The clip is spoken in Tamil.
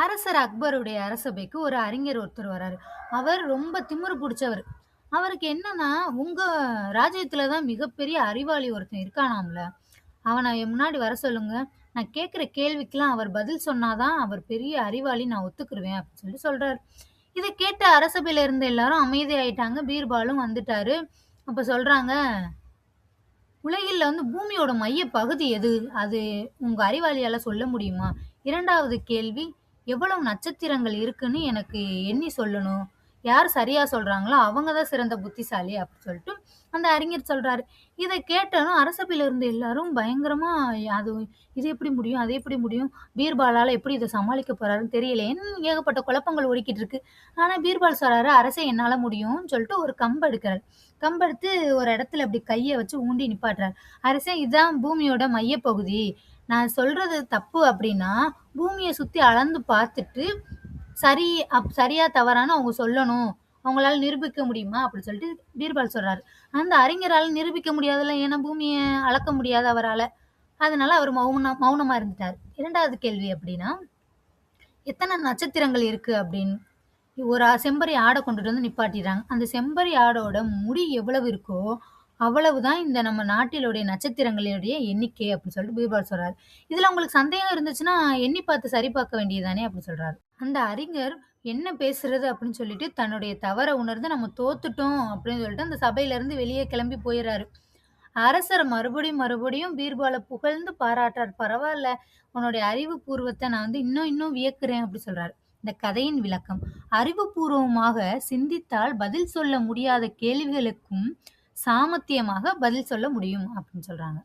அரசர் அக்பருடைய அரசபைக்கு ஒரு அறிஞர் ஒருத்தர் வராரு. அவர் ரொம்ப திமிரு புடிச்சவரு. அவருக்கு என்னன்னா, "உங்க ராஜ்யத்துல தான் மிகப்பெரிய அறிவாளி ஒருத்தன் இருக்கானாம்ல. அவன என் முன்னாடி வர சொல்லுங்க. நான் கேட்கிற கேள்விக்கெல்லாம் அவர் பதில் சொன்னா தான் அவர் பெரிய அறிவாளின்னு நான் ஒத்துக்குருவேன்." அப்படின்னு சொல்றாரு. இத கேட்ட அரசபையில இருந்த எல்லாரும் அமைதியாயிட்டாங்க. பீர்பாலும் வந்துட்டாரு. அப்ப சொல்றாங்க, "உலகில பூமியோட மைய பகுதி எது? அது உங்க அறிவாளியால சொல்ல முடியுமா? 2வது கேள்வி, எவ்வளவு நட்சத்திரங்கள் இருக்குன்னு எனக்கு எண்ணி சொல்லணும். யார் சரியா சொல்றாங்களோ அவங்க தான் சிறந்த புத்திசாலி." அப்படி சொல்லிட்டு அந்த அறிஞர் சொல்றாரு. இத கேட்டதும் அரசவையில இருந்த எல்லாரும் பயங்கரமா, அது இது எப்படி முடியும்? அது எப்படி முடியும்? பீர்பாலால எப்படி இத சமாளிக்க போறாருன்னு தெரியலையேன்னு ஏகப்பட்ட குழப்பங்கள் ஓடிக்கிட்டு இருக்கு. ஆனா பீர்பால் சொல்றாரு, "அரசே என்னால முடியும்னு" சொல்லிட்டு ஒரு கம்பு எடுக்குறாரு. கம்பெடுத்து ஒரு இடத்துல அப்படி கைய வச்சு ஊண்டி நிப்பாட்டுறாரு. "அரசே இதான் பூமியோட மையப்பகுதி. நான் சொல்றது தப்பு அப்படின்னா, பூமிய சுத்தி அளந்து பார்த்துட்டு, சரி சரியா தவறான்னு அவங்க சொல்லணும். அவங்களால நிரூபிக்க முடியுமா?" அப்படின்னு சொல்லிட்டு பீர்பால் சொல்றாரு. அந்த அறிஞரால நிரூபிக்க முடியாதுல்ல. ஏன்னா பூமிய அளக்க முடியாது அவரால. அதனால அவர் மௌனமா இருந்துட்டாரு. 2வது கேள்வி அப்படின்னா, "எத்தன நட்சத்திரங்கள் இருக்கு?" அப்படின்னு. ஒரு செம்பறி ஆட கொண்டுட்டு வந்து நிப்பாட்டிறாங்க. அந்த செம்பறி ஆடோட முடி எவ்வளவு இருக்கோ, அவ்வளவு தான் இந்த நம்ம நாட்டிலுடைய நட்சத்திரங்களுடைய எண்ணிக்கை அப்படின்னு சொல்லிட்டு பீர்பால் சொல்றாரு. இதுல உங்களுக்கு சந்தேகம் இருந்துச்சுன்னா, எண்ணி பார்த்து சரி பார்க்க வேண்டியது தானே அப்படின்னு சொல்றாரு. அந்த அறிஞர் என்ன பேசுறது அப்படின்னு சொல்லிட்டு தன்னுடைய தவற உணர்ந்து நம்ம தோத்துட்டோம் அப்படின்னு சொல்லிட்டு அந்த சபையில இருந்து வெளியே கிளம்பி போயிறாரு. அரசர் மறுபடியும் பீர்பால புகழ்ந்து பாராட்டுறார். "பரவால்ல, உன்னுடைய அறிவுபூர்வத்த நான் இன்னும் இன்னும் வியக்கிறேன்" அப்படி சொல்றாரு. இந்த கதையின் விளக்கம்: அறிவுபூர்வமாக சிந்தித்தால் பதில் சொல்ல முடியாத கேள்விகளுக்கும் சாமர்த்தியமாக பதில் சொல்ல முடியும் அப்படின்னு சொல்றாங்க.